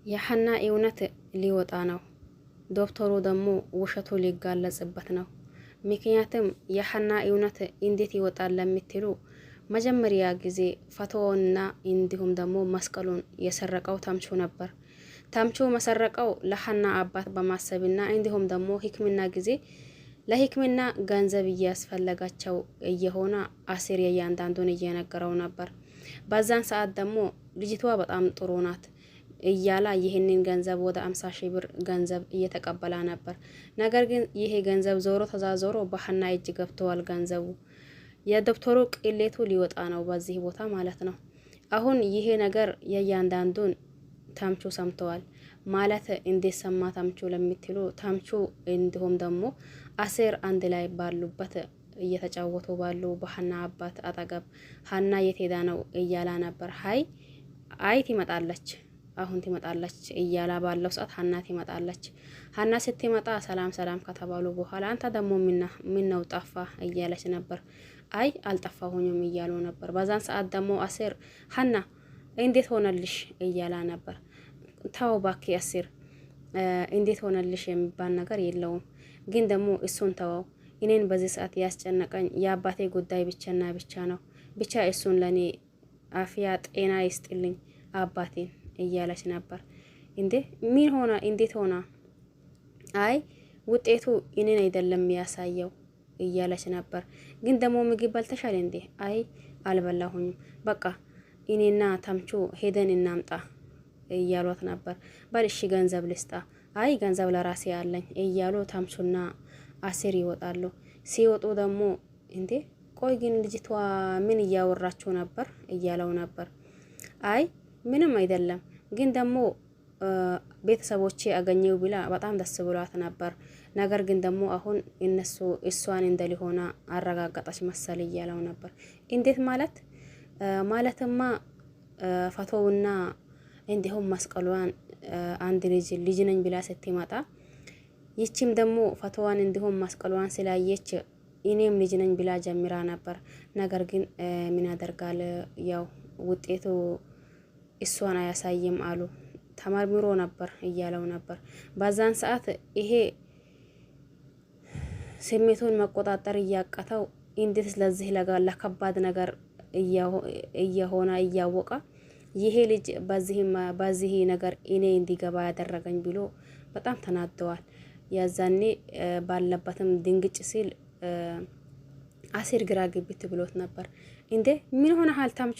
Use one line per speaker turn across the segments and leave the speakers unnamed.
የሐና እውነት ሊወጣ ነው። ዶክተሩ ደግሞ ውሸቱ ሊጋለጽበት ነው። ምክንያቱም የሐና እውነት እንዴት ይወጣል ለምትሉ መጀመሪያ ጊዜ ፎቶውንና እንዲሁም ደግሞ መስቀሉን የሰረቀው ተምቹ ነበር። ተምቹ መሰረቀው ለሐና አባት በማሰብና እንዲሁም ደግሞ ሕክምና ጊዜ ለሕክምና ገንዘብ እያስፈለጋቸው እየሆነ አሲር የእያንዳንዱን እየነገረው ነበር። በዛን ሰዓት ደግሞ ልጅቷ በጣም ጥሩ ናት እያላ ይህንን ገንዘብ ወደ 50 ሺህ ብር ገንዘብ እየተቀበላ ነበር። ነገር ግን ይሄ ገንዘብ ዞሮ ተዛዞሮ በሐና እጅ ገብተዋል። ገንዘቡ የዶክተሩ ቅሌቱ ሊወጣ ነው በዚህ ቦታ ማለት ነው። አሁን ይሄ ነገር የእያንዳንዱን ተምቹ ሰምተዋል። ማለት እንዴት ሰማ ተምቹ ለምትሉ ተምቹ እንዲሁም ደግሞ አሲር አንድ ላይ ባሉበት እየተጫወቱ ባሉ በሐና አባት አጠገብ ሐና የት ሄዳ ነው እያላ ነበር። አይ ትመጣለች አሁን ትመጣለች እያላ ባለው ሰዓት ሐና ትመጣለች። ሐና ስትመጣ ሰላም ሰላም ከተባሉ በኋላ አንተ ደግሞ ምን ነው ጠፋ እያለች ነበር። አይ አልጠፋሁኝም እያሉ ነበር። በዛን ሰዓት ደግሞ አሲር ሐና እንዴት ሆነልሽ እያላ ነበር። ታው ባኪ አሲር እንዴት ሆነልሽ የሚባል ነገር የለውም። ግን ደግሞ እሱን ተወው። እኔን በዚህ ሰዓት ያስጨነቀኝ የአባቴ ጉዳይ ብቻና ብቻ ነው። ብቻ እሱን ለኔ አፍያ ጤና ይስጥልኝ አባቴን እያለች ነበር። እንዴ ምን ሆና እንዴት ሆና? አይ ውጤቱ እኔን አይደለም ያሳየው እያለች ነበር። ግን ደግሞ ምግብ በልተሻል እንዴ? አይ አልበላሁኝም። በቃ እኔና ተምቹ ሄደን እናምጣ እያሏት ነበር። በልሽ ገንዘብ ልስጣ። አይ ገንዘብ ለራሴ ያለኝ እያሉ ተምቹና አሲር ይወጣሉ። ሲወጡ ደግሞ እንዴ ቆይ ግን ልጅቷ ምን እያወራችሁ ነበር እያለው ነበር። አይ ምንም አይደለም፣ ግን ደግሞ ቤተሰቦቼ አገኘው ብላ በጣም ደስ ብሏት ነበር። ነገር ግን ደግሞ አሁን እሷን እንደሊሆና አረጋጋጣች መሰል እያለው ነበር። እንዴት ማለት? ማለትማ ፎቶውና እንዲሁም መስቀሏን አንድ ልጅ ነኝ ብላ ስትመጣ ይቺም ደግሞ ፎቶዋን እንዲሁም መስቀሏን ስላየች እኔም ልጅ ነኝ ብላ ጀምራ ነበር። ነገር ግን ምን ያደርጋል ያው ውጤቱ እሷን አያሳይም አሉ። ተመርምሮ ነበር እያለው ነበር። በዛን ሰዓት ይሄ ስሜቱን መቆጣጠር እያቀተው እንዴት ስለዚህ ለከባድ ነገር እየሆነ እያወቀ ይሄ ልጅ በዚህ ነገር እኔ እንዲገባ ያደረገኝ ብሎ በጣም ተናደዋል። ያዛኔ ባለበትም ድንግጭ ሲል አሲር ግራ ግብት ብሎት ነበር። እንዴ ምን ሆነሃል ተምቹ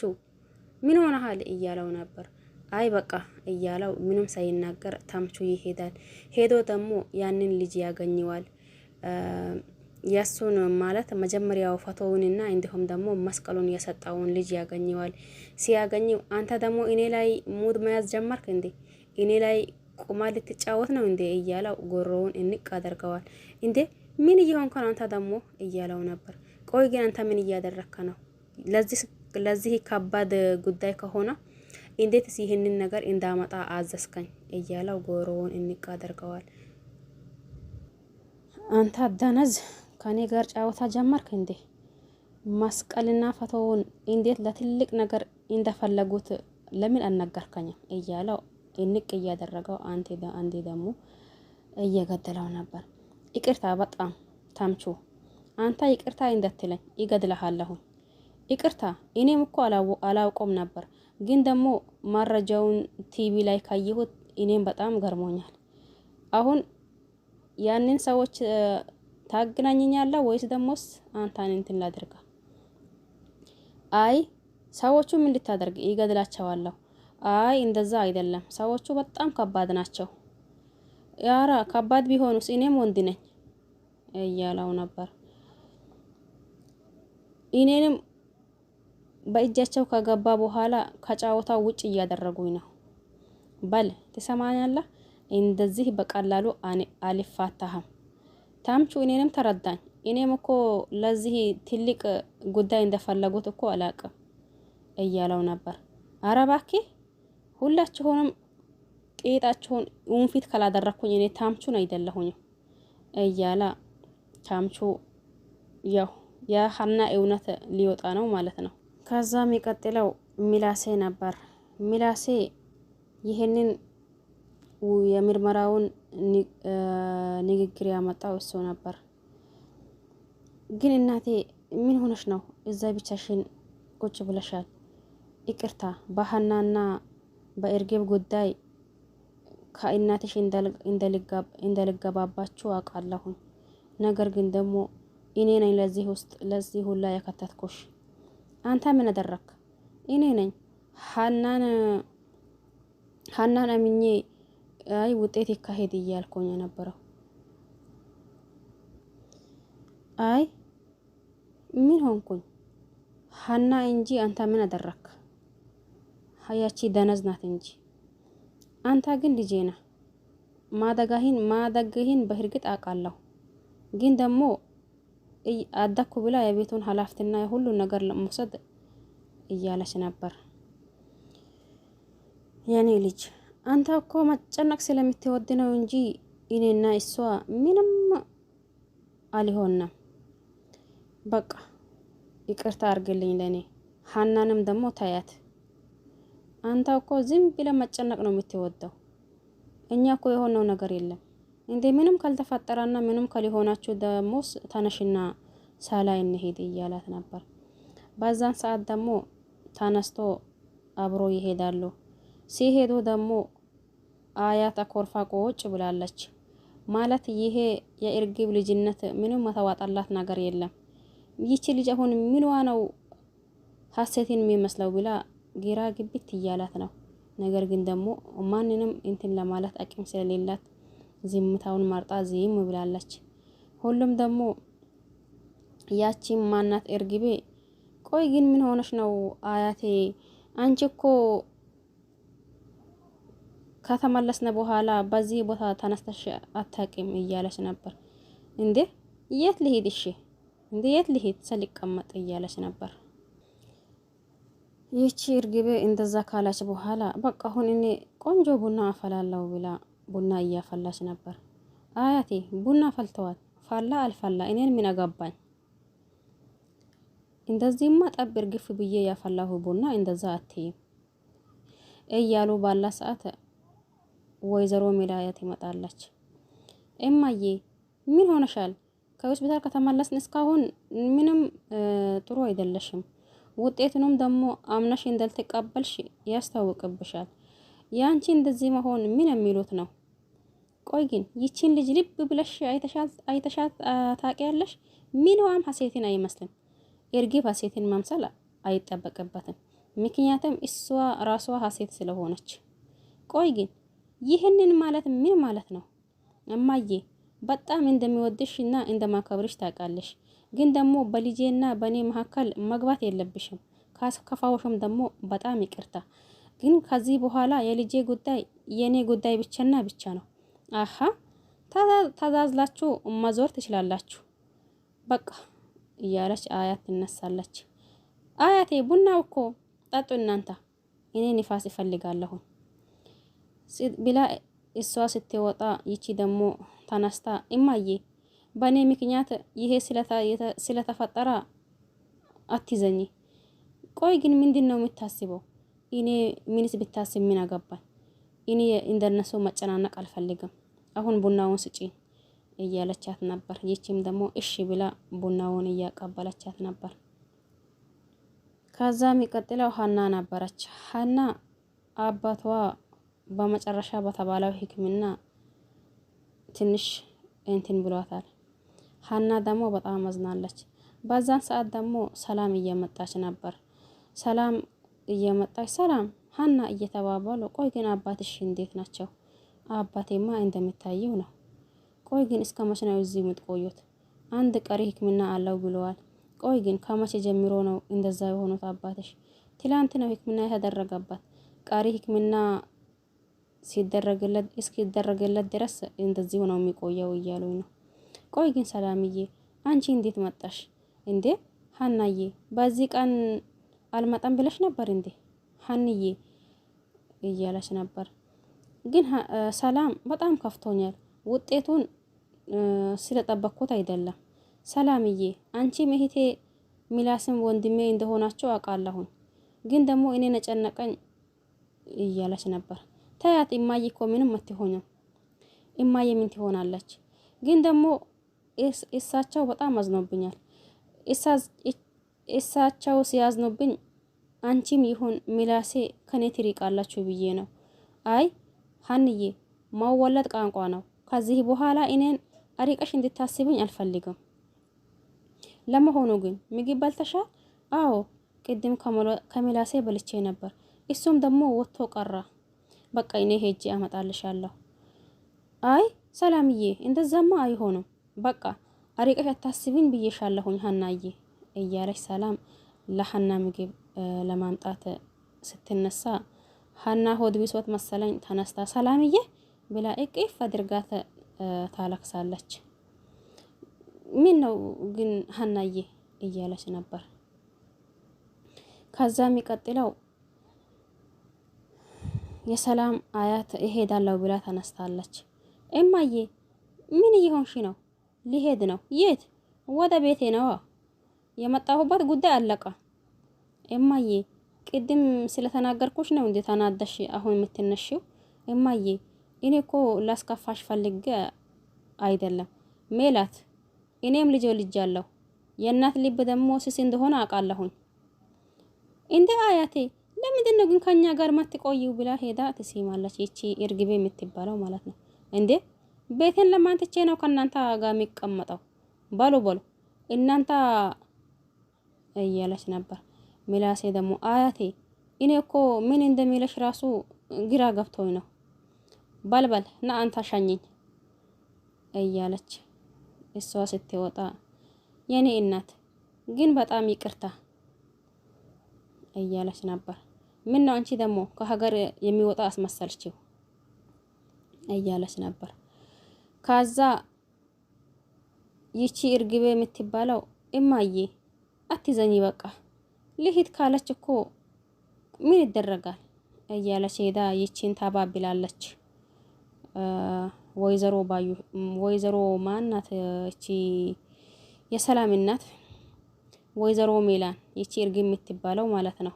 ምን ሆነሃል እያለው ነበር። አይ በቃ እያለው ምንም ሳይናገር ተምቹ ይሄዳል። ሄዶ ደግሞ ያንን ልጅ ያገኘዋል። ያሱን ማለት መጀመሪያው ፎቶውንና እንዲሁም ደግሞ መስቀሉን የሰጣውን ልጅ ያገኘዋል። ሲያገኘው አንተ ደግሞ እኔ ላይ ሙድ መያዝ ጀመርክ እንዴ? እኔ ላይ ቁማ ልትጫወት ነው እንዴ? እያለው ጎሮውን እንቅ አደርገዋል። እንዴ ምን እየሆንክ ነው አንተ ደግሞ እያለው ነበር። ቆይ ግን አንተ ምን እያደረከ ነው? ለዚህ ከባድ ጉዳይ ከሆነ እንዴትስ ይህንን ነገር እንዳመጣ አዘዝከኝ? እያለው ጎሮውን እንቅ አደርገዋል። አንተ አዳነዝ ከኔ ጋር ጫወታ ጀመርክ እንዴ? መስቀልና ፎቶውን እንዴት ለትልቅ ነገር እንደፈለጉት ለምን አልነገርከኝም? እያለው እንቅ እያደረገው አንዴ ደግሞ እየገደለው ነበር። ይቅርታ በጣም ተምቹ፣ አንተ ይቅርታ እንደትለኝ ይገድልሃለሁ። ይቅርታ እኔም እኮ አላውቆም ነበር፣ ግን ደግሞ መረጃውን ቲቪ ላይ ካየሁት እኔም በጣም ገርሞኛል። አሁን ያንን ሰዎች ታገናኘኛለህ ወይስ ደሞስ አንተን እንትን ላድርጋ? አይ ሰዎቹም እንድታደርግ ይገድላቸዋለሁ። አይ እንደዛ አይደለም፣ ሰዎቹ በጣም ከባድ ናቸው። ያራ ከባድ ቢሆኑስ እኔም ወንድ ነኝ እያለው ነበር። እኔንም በእጃቸው ከገባ በኋላ ከጫወታው ውጭ እያደረጉኝ ነው። በል ትሰማኛለህ? እንደዚህ በቀላሉ አልፋታህም። ተምቹ እኔንም ተረዳኝ። እኔም እኮ ለዚህ ትልቅ ጉዳይ እንደፈለጉት እኮ አላቅም እያለው ነበር። አረ እባክህ ሁላችሁንም ቄጣችሁን ወንፊት ካላደረኩኝ እኔ ተምቹን አይደለሁኝም እያለ ተምቹ ያው የሐና እውነት ሊወጣ ነው ማለት ነው። ከዛም የሚቀጥለው ሚላሴ ነበር። ሚላሴ ይህንን የምርመራውን ንግግር ያመጣው እሱ ነበር። ግን እናቴ ምን ሆነሽ ነው እዛ ብቻሽን ቁጭ ብለሻል? ይቅርታ በሀናና በእርግብ ጉዳይ ከእናትሽ እንደልገባባችሁ አውቃለሁ። ነገር ግን ደግሞ እኔ ነኝ ለዚህ ሁላ የከተትኩሽ። አንተ ምን አደረክ? እኔ ነኝ ሀናን አምኜ አይ ውጤት ይካሄድ እያልኩኝ የነበረው። አይ ምን ሆንኩኝ? ሀና እንጂ አንተ ምን አደረክ? ያቺ ደነዝ ናት እንጂ አንተ ግን ልጄ ነህ። ማደግህን በእርግጥ አውቃለሁ። ግን ደግሞ አደኩ ብላ የቤቱን ኃላፊነትና የሁሉን ነገር ለመውሰድ እያለች ነበር። የኔ ልጅ አንተ እኮ መጨነቅ ስለምትወድ ነው እንጂ እኔና እሷ ምንም አልሆንም። በቃ ይቅርታ አድርግልኝ ለኔ። ሀናንም ደግሞ ታያት። አንተ እኮ ዝም ብለህ መጨነቅ ነው የምትወደው። እኛ እኮ የሆነው ነገር የለም እንዴ? ምንም ካልተፈጠረና ምንም ካልሆናችሁ ደግሞ ተነሽና ሳላይ እንሄድ እያላት ነበር። በዛን ሰዓት ደግሞ ተነስቶ አብሮ ይሄዳሉ። ሲሄዱ ደግሞ አያት አኮርፋ ቁጭ ብላለች። ማለት ይሄ የእርግብ ልጅነት ምንም መተዋጣላት ነገር የለም። ይቺ ልጅ አሁን ምንዋ ነው ሀሴትን የሚመስለው ብላ ግራ ግብት እያላት ነው። ነገር ግን ደግሞ ማንንም እንትን ለማለት አቅም ስለሌላት ዝምታውን መርጣ ዝም ብላለች። ሁሉም ደግሞ ያቺም ማናት እርግቤ፣ ቆይ ግን ምን ሆነሽ ነው አያቴ? አንቺ እኮ ከተመለስነ በኋላ በዚህ ቦታ ተነስተሽ አታቂም እያለች ነበር። እንዴ የት ልሄድ? እሺ እንዴ የት ልሄድ ሰልቀመጥ እያለች ነበር። ይቺ እርግቤ እንደዛ ካላች በኋላ በቃ አሁን እኔ ቆንጆ ቡና አፈላለው ብላ ቡና እያፈላች ነበር። አያቴ ቡና ፈልተዋል፣ ፋላ አልፋላ እኔን ምን አገባኝ? እንደዚህማ ጠብ እርግፍ ብዬ ያፈላሁ ቡና እንደዛ አትይም እያሉ ባላ ሰዓት ወይዘሮ ሜላያ ትመጣለች። እማዬ ምን ሆነሻል? ከሆስፒታል ከተመለስን እስካሁን ምንም ጥሩ አይደለሽም። ውጤቱንም ደግሞ አምናሽ እንዳልተቀበልሽ ያስታውቅብሻል። ያንቺ እንደዚህ መሆን ምን የሚሉት ነው? ቆይ ግን ይቺን ልጅ ልብ ብለሽ አይተሻት ታውቂያለሽ? ምንዋም ሀሴትን አይመስልም። እርግብ ሀሴትን መምሰል አይጠበቅበትም። ምክንያቱም እሷ ራሷ ሀሴት ስለሆነች። ቆይ ግን ይህንን ማለት ምን ማለት ነው? እማዬ በጣም እንደሚወድሽ እና እንደማከብርሽ ታውቃለሽ። ግን ደግሞ በልጄና በኔ መካከል መግባት የለብሽም። ከፋወሽም ደግሞ በጣም ይቅርታ። ግን ከዚህ በኋላ የልጄ ጉዳይ የኔ ጉዳይ ብቻና ብቻ ነው። አሃ ተዛዝላችሁ መዞር ትችላላችሁ በቃ እያለች አያት ትነሳለች። አያቴ ቡናው እኮ ጠጡ እናንተ፣ እኔ ንፋስ እፈልጋለሁ ብላ እሷ ስትወጣ ይቺ ደግሞ ተነስታ እማዬ በኔ ምክንያት ይሄ ስለተፈጠረ አትዘኝ። ቆይ ግን ምንድነው የምታስበው? እኔ ምንስ ብታስብ ምን አገባኝ? እኔ እንደነሱ መጨናነቅ አልፈልግም። አሁን ቡናውን ስጪ እያለቻት ነበር። ይቺም ደግሞ እሺ ብላ ቡናውን እያቀበለቻት ነበር። ከዛ የሚቀጥለው ሀና ነበረች። ሀና አባቷ በመጨረሻ በተባለው ሕክምና ትንሽ እንትን ብሏታል። ሀና ደግሞ በጣም አዝናለች። በዛን ሰዓት ደግሞ ሰላም እየመጣች ነበር። ሰላም እየመጣች ሰላም ሀና እየተባባሉ ቆይ ግን አባትሽ እንዴት ናቸው? አባቴማ እንደምታየው ነው። ቆይ ግን እስከ መቼ ነው እዚህ የምትቆዩት? አንድ ቀሪ ሕክምና አለው ብለዋል። ቆይ ግን ከመቼ ጀምሮ ነው እንደዛ የሆኑት አባትሽ? ትላንት ነው ሕክምና የተደረገበት። ቀሪ ሕክምና እስኪደረግለት ድረስ እንደዚህ ነው የሚቆየው እያሉኝ ነው። ቆይ ግን ሰላምዬ አንቺ እንዴት መጣሽ እንዴ? ሀናዬ በዚህ ቀን አልመጣም ብለሽ ነበር እንዴ ሀንዬ እያለች ነበር። ግን ሰላም በጣም ከፍቶኛል። ውጤቱን ስለጠበቅኩት አይደለም። ሰላምዬ አንቺ እህቴ ሚላስም ወንድሜ እንደሆናቸው አውቃለሁ። ግን ደግሞ እኔ ነጨነቀኝ እያለች ነበር። ታያት እማዬ እኮ ምንም አትሆንም። እማዬ ምን ትሆናለች? ግን ደግሞ እሳቸው በጣም አዝኖብኛል። እሳቸው ሲያዝኑብኝ አንቺም ይሁን ሚላሴ ከኔ ትሪቃላችሁ ብዬ ነው። አይ ሀንዬ ማወለድ ቋንቋ ነው። ከዚህ በኋላ እኔን አሪቀሽ እንድታስብኝ አልፈልግም። ለመሆኑ ግን ምግብ በልተሻል? አዎ ቅድም ከሚላሴ በልቼ ነበር። እሱም ደግሞ ወጥቶ ቀራ። በቃ እኔ ሄጄ አመጣልሻለሁ። አይ ሰላምዬ እንደዛማ አይሆንም። በቃ አሪቀሽ አታስብኝ ብዬሻለሁኝ ሀናዬ እያለች ሰላም ለሀና ምግብ ለማምጣት ስትነሳ ሀና ሆድ ቢሶት መሰለኝ ተነስታ ሰላምዬ ብላ እቅፍ አድርጋት ታለቅሳለች። ምን ነው ግን ሀናዬ እያለች ነበር። ከዛ የሚቀጥለው የሰላም አያት እሄዳለሁ ብላ ተነስታለች። እማዬ ምን እየሆንሽ ነው? ሊሄድ ነው። የት? ወደ ቤቴ ነው። የመጣሁበት ጉዳይ አለቀ። እማዬ ቅድም ስለተናገርኩሽ ነው እንዴ ተናደሽ አሁን የምትነሺው? እማዬ እኔ እኮ ላስከፋሽ ፈልጌ አይደለም ሜላት፣ እኔም ልጅ ወልጃለሁ። የእናት ልብ ደግሞ ስስ እንደሆነ አውቃለሁኝ። እንደ አያቴ ለምንድን ነው ግን ከኛ ጋር ማትቆይው ብላ ሄዳ ትሲማለች። ይቺ እርግቤ የምትባለው ማለት ነው። እንዴ ቤቴን ለማን ትቼ ነው ከእናንተ ጋር የሚቀመጠው? በሉ በሉ እናንተ እያለች ነበር። ሚላሴ ደግሞ አያቴ እኔ እኮ ምን እንደሚለሽ ራሱ ግራ ገብቶኝ ነው። በልበል ና አንተ ሻኝኝ እያለች እሷ ስትወጣ የኔ እናት ግን በጣም ይቅርታ እያለች ነበር። ምን ነው አንቺ ደግሞ ከሀገር የሚወጣ አስመሰልችው እያለች ነበር። ካዛ ይቺ እርግቤ የምትባለው እማዬ አትዘኝ በቃ ልሂድ ካለች እኮ ምን ይደረጋል እያለች ሄዳ ይቺን ታባብላለች። ወይዘሮ ማናት እቺ የሰላም እናት ወይዘሮ ሜላን ይቺ እርግብ የምትባለው ማለት ነው።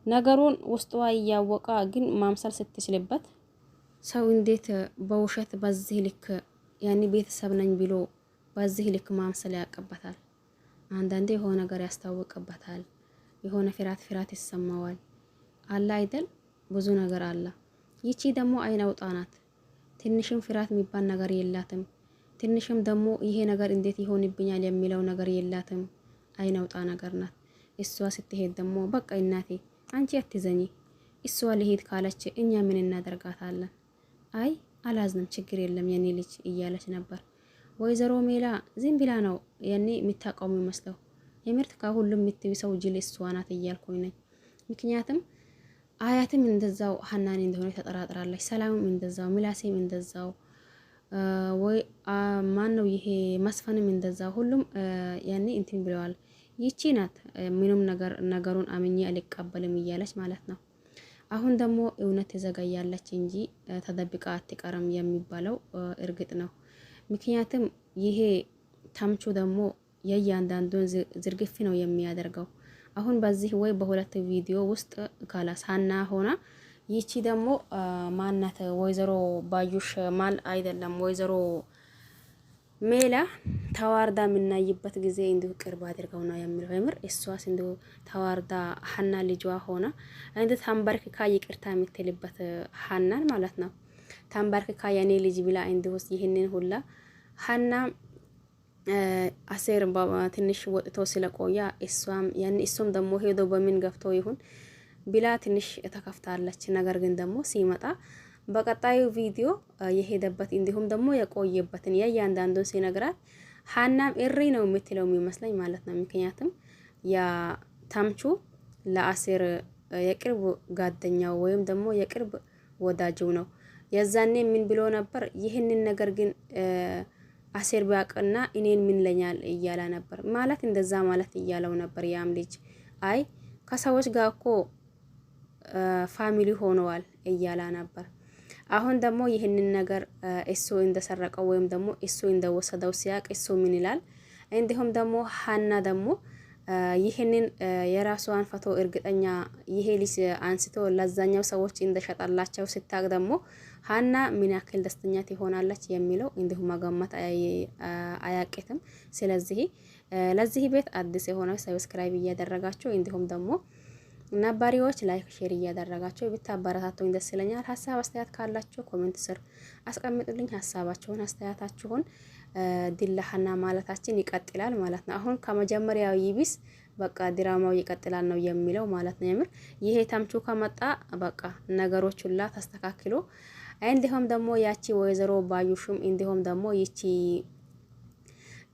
ነገሩን ውስጧ እያወቃ ግን ማምሰል ስትችልበት ሰው እንዴት በውሸት በዚህ ልክ ያኔ ቤተሰብ ነኝ ብሎ በዚህ ልክ ማምሰል ያቀበታል? አንዳንዴ የሆነ ነገር ያስታውቅበታል። የሆነ ፍራት ይሰማዋል። አለ አይደል? ብዙ ነገር አለ። ይቺ ደግሞ አይን አውጣ ናት። ትንሽም ፍራት የሚባል ነገር የላትም። ትንሽም ደግሞ ይሄ ነገር እንዴት ይሆንብኛል የሚለው ነገር የላትም። አይን አውጣ ነገር ናት። እሷ ስትሄድ ደግሞ በቃ እናቴ አንቺ አትዘኝ፣ እሷ ልሄድ ካለች እኛ ምን እናደርጋታለን? አይ አላዝንም፣ ችግር የለም የኔ ልጅ እያለች ነበር። ወይዘሮ ሜላ ዝም ብላ ነው ያኔ የምታቀሙ ይመስለው። የምርት ከሁሉም የምትብሰው ጅል እሷ ናት እያልኩኝ ነኝ። ምክንያቱም አያትም እንደዛው ሀናን እንደሆነ ተጠራጥራለች። ሰላምም እንደዛው፣ ሚላሴም እንደዛው፣ ወይ ማን ነው ይሄ መስፈንም እንደዛው። ሁሉም ያኔ እንትን ብለዋል። ይቺ ናት ምንም ነገሩን አምኜ አልቀበልም እያለች ማለት ነው። አሁን ደግሞ እውነት ተዘጋያለች እንጂ ተደብቃ አትቀርም የሚባለው እርግጥ ነው። ምክንያቱም ይሄ ተምቹ ደግሞ የእያንዳንዱን ዝርግፍ ነው የሚያደርገው። አሁን በዚህ ወይ በሁለት ቪዲዮ ውስጥ ካላስ ሀና ሆና ይቺ ደግሞ ማናት ወይዘሮ ባዩሽ ማል አይደለም ወይዘሮ ሜላ ተዋርዳ የምናይበት ጊዜ እንዲሁ ቅርብ አድርገው ነው የሚለው። የምር እሷስ እንዲሁ ተዋርዳ ሀና ልጇ ሆና እንዴት ተንበርክካ ይቅርታ የምትልበት ሀናን ማለት ነው። ተንበርክካ የኔ ልጅ ብላ እንዲሁ ይህንን ሁላ ሀና አሴር ትንሽ ወጥቶ ስለቆያ እሷም ደግሞ ሄዶ በምን ገፍቶ ይሁን ብላ ትንሽ ተከፍታለች። ነገር ግን ደግሞ ሲመጣ በቀጣዩ ቪዲዮ የሄደበት እንዲሁም ደግሞ የቆየበትን የእያንዳንዱን ሲነግራት ሀናም እሪ ነው የምትለው የሚመስለኝ ማለት ነው። ምክንያቱም ያ ተምቹ ለአሴር የቅርብ ጓደኛው ወይም ደግሞ የቅርብ ወዳጁ ነው። የዛኔ ምን ብሎ ነበር? ይህንን ነገር ግን አሴር ቢያውቅና እኔን ምን ለኛል እያለ ነበር ማለት እንደዛ ማለት እያለው ነበር። ያም ልጅ አይ ከሰዎች ጋር እኮ ፋሚሊ ሆነዋል እያላ ነበር። አሁን ደግሞ ይህንን ነገር እሱ እንደሰረቀው ወይም ደግሞ እሱ እንደወሰደው ሲያቅ እሱ ምን ይላል? እንዲሁም ደግሞ ሀና ደግሞ ይህንን የራሷን ፎቶ እርግጠኛ ይሄ ልጅ አንስቶ ለዛኛው ሰዎች እንደሸጠላቸው ስታቅ ደግሞ ሀና ምን ያክል ደስተኛ ትሆናለች የሚለው እንዲሁ መገመት አያቅትም። ስለዚህ ለዚህ ቤት አዲስ የሆነ ሰብስክራይብ እያደረጋችሁ እንዲሁም ደግሞ ነባሪዎች ላይክ ሼር እያደረጋችሁ ብታበረታቱኝ ደስ ይለኛል። ሀሳብ አስተያየት ካላችሁ ኮሜንት ስር አስቀምጡልኝ። ሀሳባችሁን አስተያየታችሁን ዲላሃና ማለታችን ይቀጥላል ማለት ነው። አሁን ከመጀመሪያው ይብስ በቃ ድራማው ይቀጥላል ነው የሚለው ማለት ነው። የምር ይሄ ተምቹ ከመጣ በቃ ነገሮች ሁላ ተስተካክሎ እንዲሁም ደግሞ ያቺ ወይዘሮ ባዩሽም እንዲሁም ደግሞ ይቺ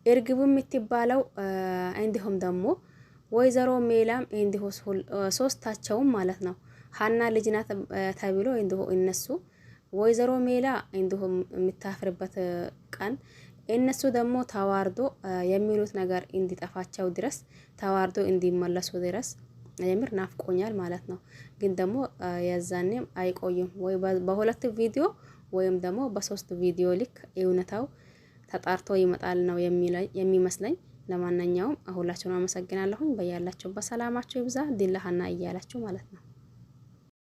እርግቡ የምትባለው እንዲሁም ደግሞ ወይዘሮ ሜላም እንዲሁ ሶስታቸውም ማለት ነው ሀና ልጅናት ተብሎ እንዲሁ እነሱ ወይዘሮ ሜላ እንዲሁ የምታፍርበት ቀን እነሱ ደግሞ ተዋርዶ የሚሉት ነገር እንዲጠፋቸው ድረስ ተዋርዶ እንዲመለሱ ድረስ የምር ናፍቆኛል ማለት ነው። ግን ደግሞ የዛኔም አይቆይም ወይ በሁለት ቪዲዮ ወይም ደግሞ በሶስት ቪዲዮ ልክ እውነታው ተጣርቶ ይመጣል ነው የሚመስለኝ። ለማንኛውም ሁላችሁንም አመሰግናለሁኝ። በያላችሁበት ሰላማችሁ ይብዛ። ዲላሃና እያላችሁ ማለት ነው።